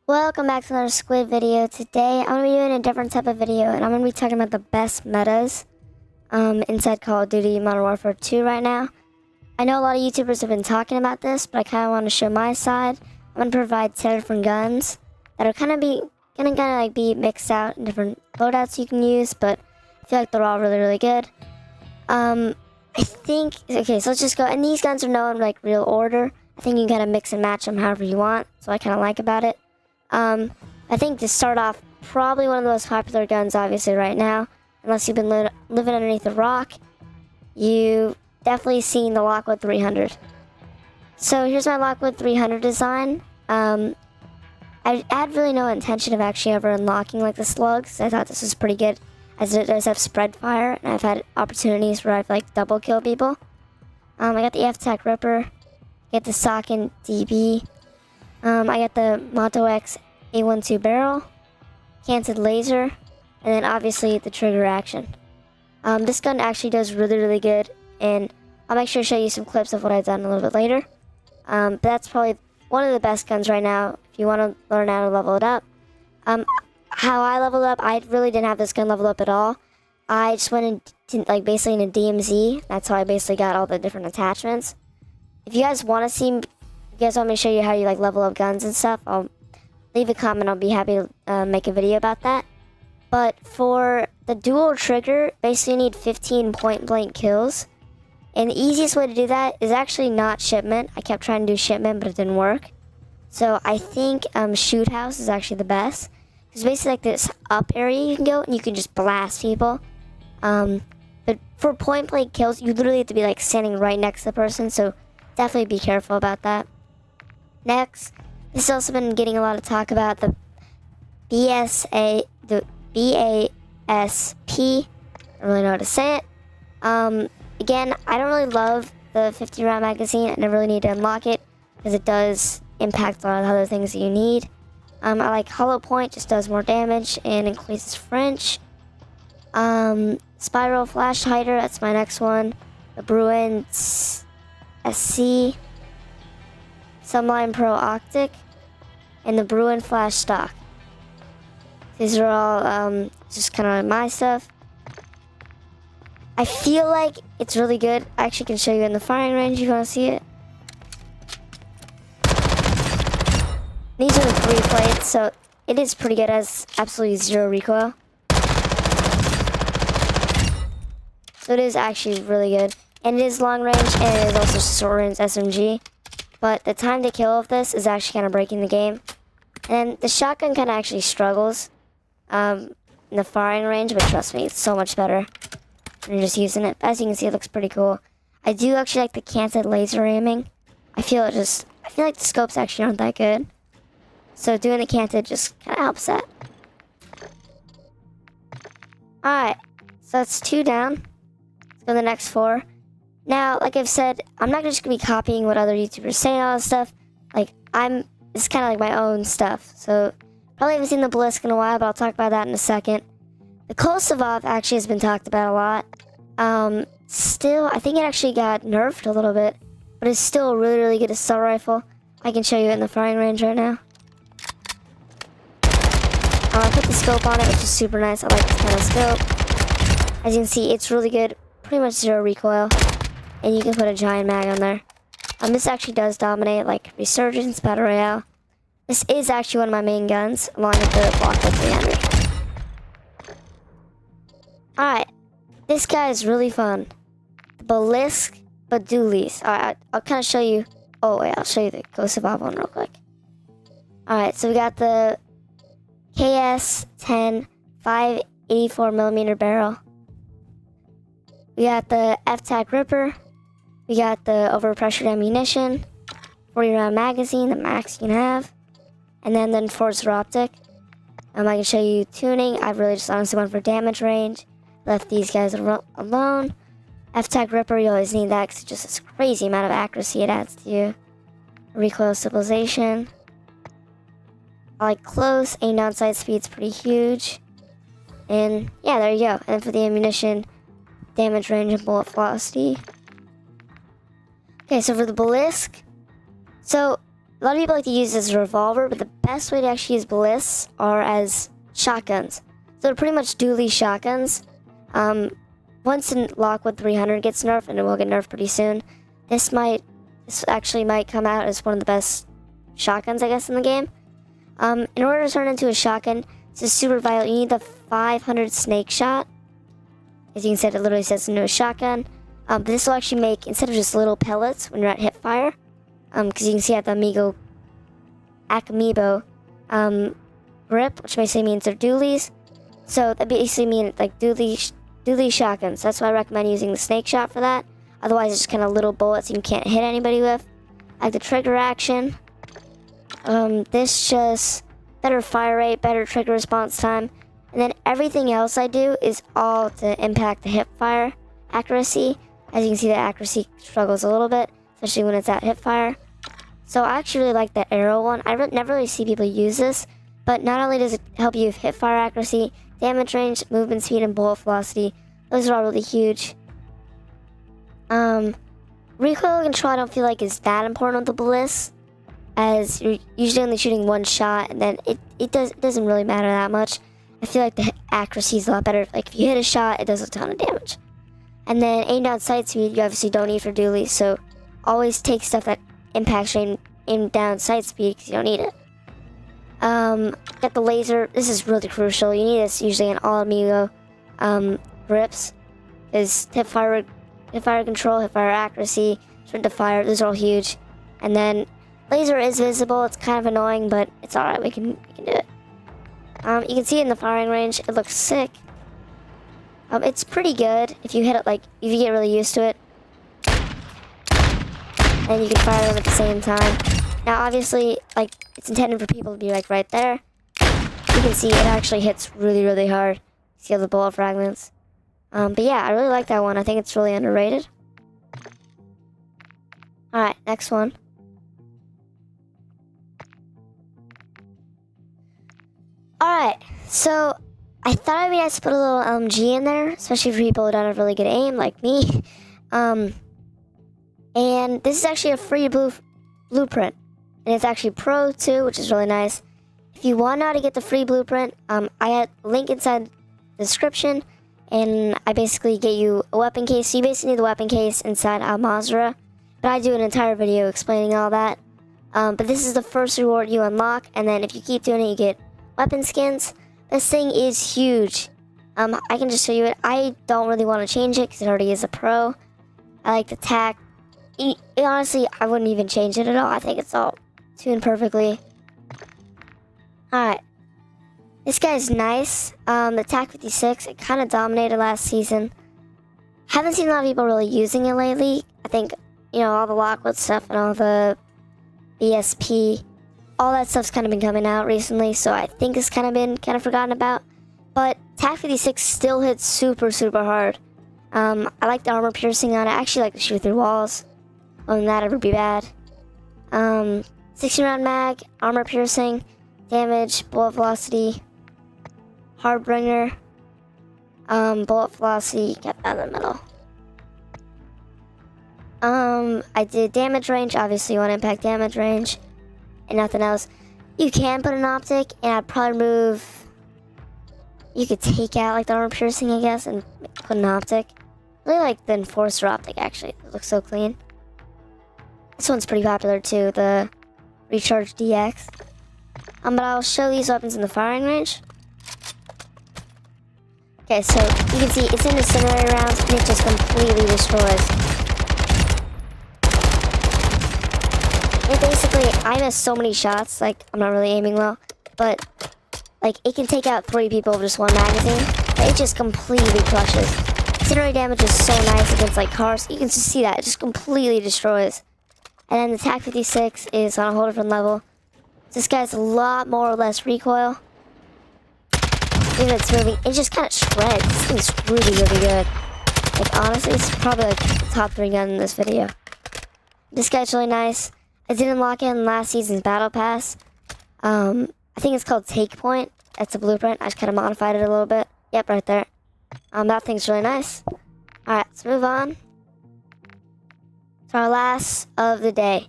Welcome back to another Squid video. Today I'm going to be doing a different type of video, and I'm going to be talking about the best metas inside Call of Duty Modern Warfare 2 right now. I know a lot of YouTubers have been talking about this, but I kind of want to show my side. I'm going to provide 10 different guns that are kind of be mixed out in different loadouts you can use, but I feel like they're all really good. Okay, so let's just go. And these guns are known like real order. I think you can kind of mix and match them however you want, so I kind of like about it. I think to start off, probably one of the most popular guns, obviously, right now. Unless you've been living underneath a rock, you've definitely seen the Lockwood 300. So here's my Lockwood 300 design. I had really no intention of actually ever unlocking like the slugs. I thought this was pretty good, as it does have spread fire, and I've had opportunities where I've like double killed people. I got the F-Tac Ripper, get the Socken DB. I got the Moto X A12 barrel, canted laser, and then obviously the trigger action. This gun actually does really good, and I'll make sure to show you some clips of what I've done a little bit later. But that's probably one of the best guns right now if you want to learn how to level it up. How I leveled up, I really didn't have this gun leveled up at all. I just went into like basically in a DMZ. That's how I basically got all the different attachments. If you guys want to see, you guys want me to show you how you like level up guns and stuff, I'll leave a comment. I'll be happy to make a video about that. But for the dual trigger, basically you need 15 point blank kills. And the easiest way to do that is actually not shipment. I kept trying to do shipment, but it didn't work. So I think shoot house is actually the best. It's basically like this up area you can go and you can just blast people. But for point blank kills, you literally have to be like standing right next to the person. So definitely be careful about that. Next, this has also been getting a lot of talk about the BASP. I don't really know how to say it. Again, I don't really love the 50 round magazine. I never really need to unlock it because it does impact a lot of other things that you need. I like Hollow Point, just does more damage and increases French. Spiral Flash Hider, that's my next one. The Bruin SC, Sunline Pro Optic, and the Bruin Flash Stock. These are all just kind of my stuff. I feel like it's really good. I actually can show you in the firing range if you want to see it. These are the 3 plates, so it is pretty good. It has absolutely 0 recoil. So it is actually really good. And it is long range, and it is also short range SMG. But the time to kill of this is actually kind of breaking the game. And the shotgun kind of actually struggles in the firing range, but trust me, it's so much better when you're just using it. As you can see, it looks pretty cool. I do actually like the canted laser aiming. I feel like the scopes actually aren't that good. So doing the canted just kind of helps that. Alright, so that's 2 down. Let's go to the next 4. Now, like I've said, I'm not just going to be copying what other YouTubers say and all that stuff. Like, it's kind of like my own stuff. So, probably haven't seen the Blisk in a while, but I'll talk about that in a second. The Kosovo actually has been talked about a lot. Still, I think it actually got nerfed a little bit. But it's still a really good assault rifle. I can show you it in the firing range right now. I put the scope on it, which is super nice. I like this kind of scope. As you can see, it's really good. Pretty much 0 recoil. And you can put a giant mag on there. This actually does dominate, like, Resurgence, Battle Royale. This is actually one of my main guns, along with the Lockwood 300. Alright. This guy is really fun. The Blisk, but dualies. Alright, I'll kind of show you. Oh, wait, I'll show you the Ghost of Bob one real quick. Alright, so we got the KS-10 584mm barrel. We got the F-Tac Ripper. We got the overpressured ammunition, 40 round magazine, the max you can have, and then the enforcer optic. I can show you tuning. I really just honestly went for damage range. Left these guys alone. F-Tac Ripper, you always need that because it's just this crazy amount of accuracy it adds to you. Recoil stabilization. I like close, aim down sight speed's pretty huge. And yeah, there you go. And for the ammunition, damage range and bullet velocity. Okay, so for the Blisk, so A lot of people like to use this as a revolver, but the best way to actually use ballists are as shotguns. So they're pretty much dually shotguns. Once in Lockwood 300 gets nerfed, and it will get nerfed pretty soon, this actually might come out as one of the best shotguns, I guess, in the game. In order to turn it into a shotgun, this is super vital. You need the 500 snake shot. As you can see, it literally says no shotgun. But this will actually make, instead of just little pellets when you're at hip fire, because you can see at the Amiibo grip, which basically means they're dualies. So that basically means like dually shotguns. That's why I recommend using the snake shot for that. Otherwise, it's just kind of little bullets you can't hit anybody with. Like the trigger action. This just better fire rate, better trigger response time. And then everything else I do is all to impact the hip fire accuracy. As you can see, the accuracy struggles a little bit, especially when it's at hip fire. So I actually really like that arrow one. I never really see people use this, but not only does it help you with hip fire accuracy, damage range, movement speed, and bullet velocity. Those are all really huge. Recoil control I don't feel like is that important with the ballists, as you're usually only shooting one shot, and then it doesn't really matter that much. I feel like the accuracy is a lot better. Like if you hit a shot, it does a ton of damage. And then aim down sight speed, you obviously don't need for dualies, so always take stuff that impacts your aim down sight speed because you don't need it. Got the laser. This is really crucial. You need this usually in all Amiibo grips. Is hip fire control, hip fire accuracy, sprint to fire. Those are all huge. And then laser is visible. It's kind of annoying, but it's alright. We can do it. You can see it in the firing range. It looks sick. It's pretty good if you hit it if you get really used to it. And you can fire them at the same time. Now, obviously, it's intended for people to be right there. You can see it actually hits really, really hard. See all the bullet fragments. But yeah, I really like that one. I think it's really underrated. Alright, next one. Alright, so I thought it'd be nice to put a little LMG in there, especially for people who don't have really good aim, like me. And this is actually a free blueprint. And it's actually Pro too, which is really nice. If you want to know how to get the free blueprint, I had a link inside the description. And I basically get you a weapon case. So you basically need the weapon case inside Al-Mazrah. But I do an entire video explaining all that. But this is the first reward you unlock. And then if you keep doing it, you get weapon skins. This thing is huge. I can just show you it. I don't really want to change it because it already is a pro. I like the tack. Honestly, I wouldn't even change it at all. I think it's all tuned perfectly. Alright. This guy's nice. The TAC 56, it kind of dominated last season. Haven't seen a lot of people really using it lately. I think, all the Lockwood stuff and all the BSP, all that stuff's kind of been coming out recently, so I think it's kind of been forgotten about. But TAC 56 still hits super, super hard. I like the armor piercing on it. I actually like to shoot through walls. Won't that ever be bad. 16 round mag, armor piercing, damage, bullet velocity, Hardbringer, bullet velocity, kept that in the middle. I did damage range, obviously you want to impact damage range, and nothing else. You can put an optic, and I'd probably remove, you could take out the armor piercing, I guess, and put an optic. I really like the Enforcer optic, actually. It looks so clean. This one's pretty popular too, the Recharge DX. But I'll show these weapons in the firing range. Okay, so you can see it's in incendiary rounds and it just completely destroys. It basically, I miss so many shots, I'm not really aiming well, but it can take out 3 people with just one magazine. It just completely crushes. Incendiary damage is so nice against cars. You can just see that, it just completely destroys. And then the TAC 56 is on a whole different level. This guy's a lot more or less recoil. Even if it's moving, it just kind of shreds. This thing's really, really good. Honestly, it's probably the top 3 gun in this video. This guy's really nice. I didn't lock in last season's battle pass. I think it's called Take Point. That's a blueprint. I just kind of modified it a little bit. Yep, right there. That thing's really nice. Alright, let's move on to our last of the day.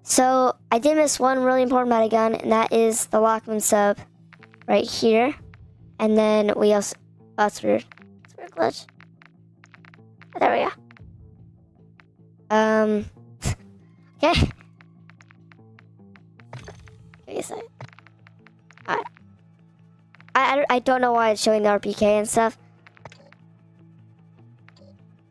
So I did miss one really important meta gun, and that is the Lockman sub right here. And then we also, oh, that's weird. It's a weird glitch. There we go. Okay. Wait a second. Alright. I don't know why it's showing the RPK and stuff.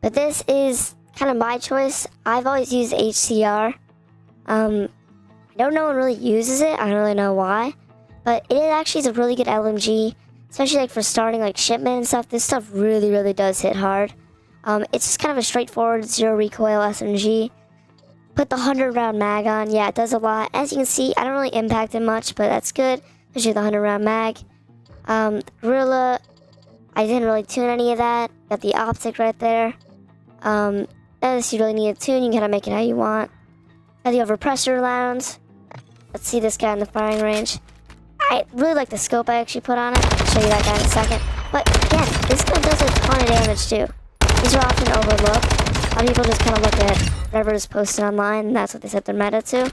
But this is kind of my choice. I've always used HCR. I don't know one really uses it. I don't really know why. But it actually is a really good LMG. Especially like for starting like shipment and stuff. This stuff really, really does hit hard. It's just kind of a straightforward zero recoil SMG. Put the 100 round mag on. Yeah, it does a lot. As you can see, I don't really impact it much, but that's good. Especially the 100 round mag. Gorilla, I didn't really tune any of that. Got the optic right there. Unless you really need a tune, you can kind of make it how you want. Got the overpressor rounds. Let's see this guy in the firing range. I really like the scope I actually put on it. I'll show you that guy in a second. But again, this gun does a ton of damage too. These are often overlooked. A lot of people just kind of look at whatever is posted online, and that's what they set their meta to.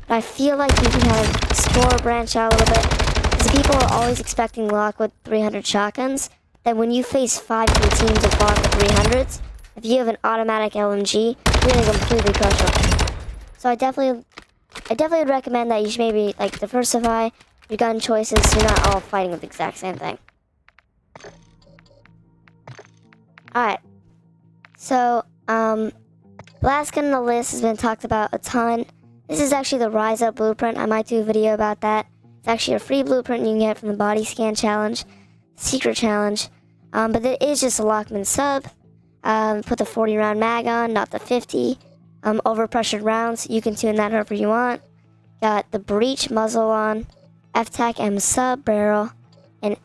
But I feel like you can kind of explore, branch out a little bit. Because people are always expecting Lockwood 300 shotguns. Then when you face 5 teams of Lockwood 300s, if you have an automatic LMG, you're going to completely crush them. So I definitely would recommend that you should maybe like diversify your gun choices so you're not all fighting with the exact same thing. Alright. So, last gun on the list has been talked about a ton. This is actually the Rise Up blueprint. I might do a video about that. It's actually a free blueprint you can get from the body scan challenge, secret challenge. But it is just a Lockman sub. Put the 40 round mag on, not the 50. Overpressured rounds, you can tune that however you want. Got the breech muzzle on, FTAC M sub barrel, and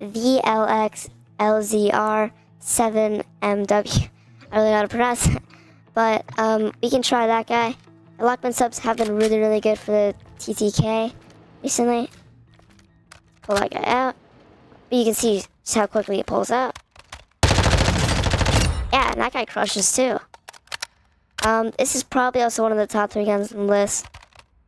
VLX LZR 7MW. I don't really know how to pronounce it, but we can try that guy. The Lockman subs have been really, really good for the TTK recently. Pull that guy out. But you can see just how quickly it pulls out. Yeah, and that guy crushes too. This is probably also one of the top 3 guns on the list.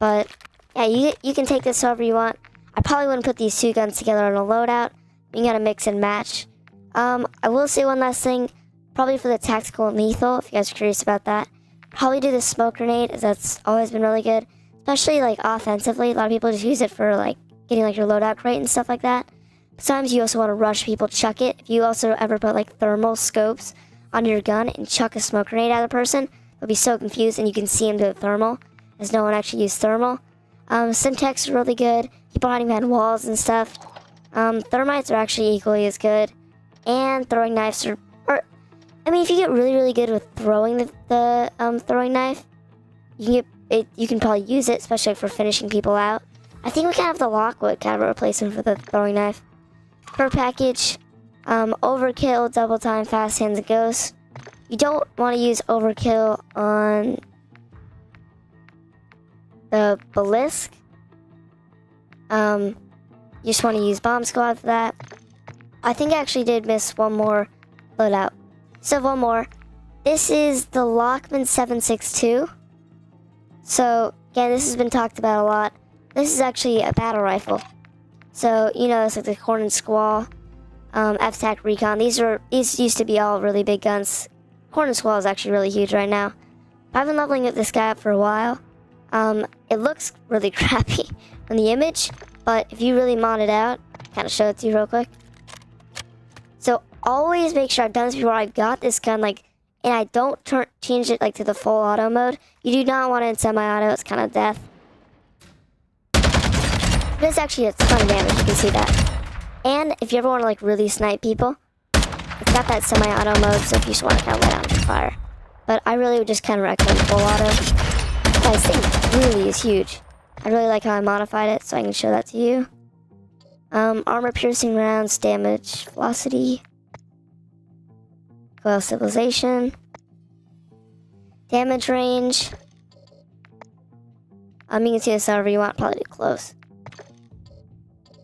But yeah, you can take this however you want. I probably wouldn't put these 2 guns together on a loadout. You gotta mix and match. I will say one last thing. Probably for the tactical and lethal, if you guys are curious about that. Probably do the smoke grenade, as that's always been really good. Especially like offensively. A lot of people just use it for like getting like your loadout crate and stuff like that. Sometimes you also want to rush people, chuck it. If you also ever put like thermal scopes on your gun and chuck a smoke grenade at a person, they'll be so confused and you can see them do the thermal, as no one actually used thermal. Simtex are really good. People hiding behind walls and stuff. Thermites are actually equally as good. And throwing knives are... I mean, if you get really, really good with throwing the throwing knife, you can probably use it, especially for finishing people out. I think we can have the Lockwood kind of a replacement for the throwing knife. Per package, overkill, double time, fast hands, and ghosts. You don't want to use overkill on the Balisk. You just want to use bomb squad for that. I think I actually did miss one more loadout. So one more. This is the Lockman 7.62. So again, this has been talked about a lot. This is actually a battle rifle. So you know, it's like the Corn and Squall, FTAC Recon. These used to be all really big guns. Corn and Squall is actually really huge right now. I've been leveling this guy up for a while. It looks really crappy on the image, but if you really mod it out, kind of show it to you real quick. So always make sure, I've done this before, I've got this gun like, and I don't change it like to the full auto mode. You do not want it in semi-auto, it's kind of death. There's actually a ton of damage, you can see that. And if you ever want to like really snipe people, it's got that semi-auto mode, so if you just want to kind of lay down and fire. But I really would just kind of recommend full auto. Guys, this thing really is huge. I really like how I modified it, so I can show that to you. Armor piercing rounds, damage, velocity, coil stabilization, damage range. You can see this however you want, probably too close.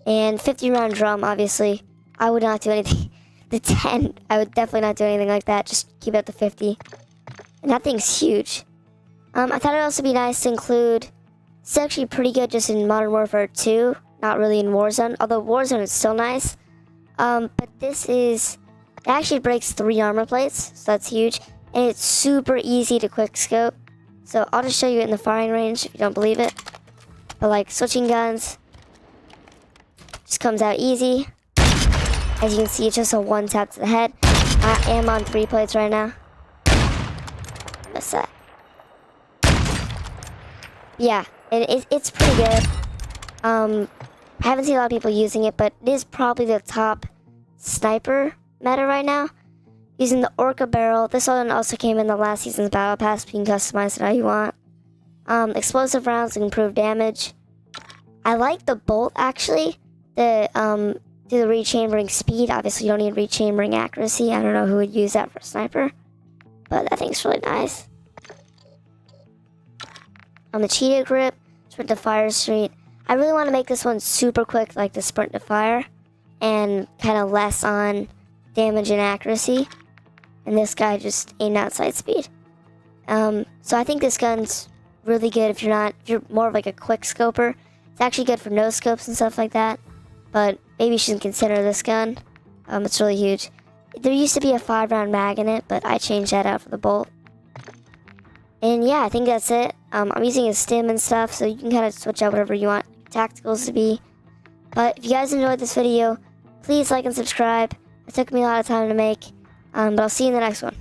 And 50 round drum, obviously. I would not do anything. The 10, I would definitely not do anything like that. Just keep it at the 50. And that thing's huge. I thought it'd also be nice to include. It's actually pretty good just in Modern Warfare 2, not really in Warzone. Although Warzone is still nice. But this is. It actually breaks 3 armor plates, so that's huge. And it's super easy to quick scope. So I'll just show you it in the firing range if you don't believe it. But like switching guns just comes out easy. As you can see, it's just a 1 tap to the head. I am on 3 plates right now. What's that? Yeah, it's pretty good. I haven't seen a lot of people using it, but it is probably the top sniper meta right now. Using the Orca barrel. This one also came in the last season's battle pass, but you can customize it how you want. Explosive rounds improve damage. I like the bolt actually. Do the rechambering speed. Obviously, you don't need rechambering accuracy. I don't know who would use that for a sniper, but I think it's really nice. On the cheetah grip, sprint to fire street. I really want to make this one super quick, like the sprint to fire, and kind of less on damage and accuracy. And this guy just aimed outside speed. So I think this gun's really good if you're more of like a quick scoper. It's actually good for no scopes and stuff like that. But maybe you should consider this gun. It's really huge. There used to be a 5-round mag in it, but I changed that out for the bolt. And yeah, I think that's it. I'm using a stim and stuff, so you can kind of switch out whatever you want tacticals to be. But if you guys enjoyed this video, please like and subscribe. It took me a lot of time to make. But I'll see you in the next one.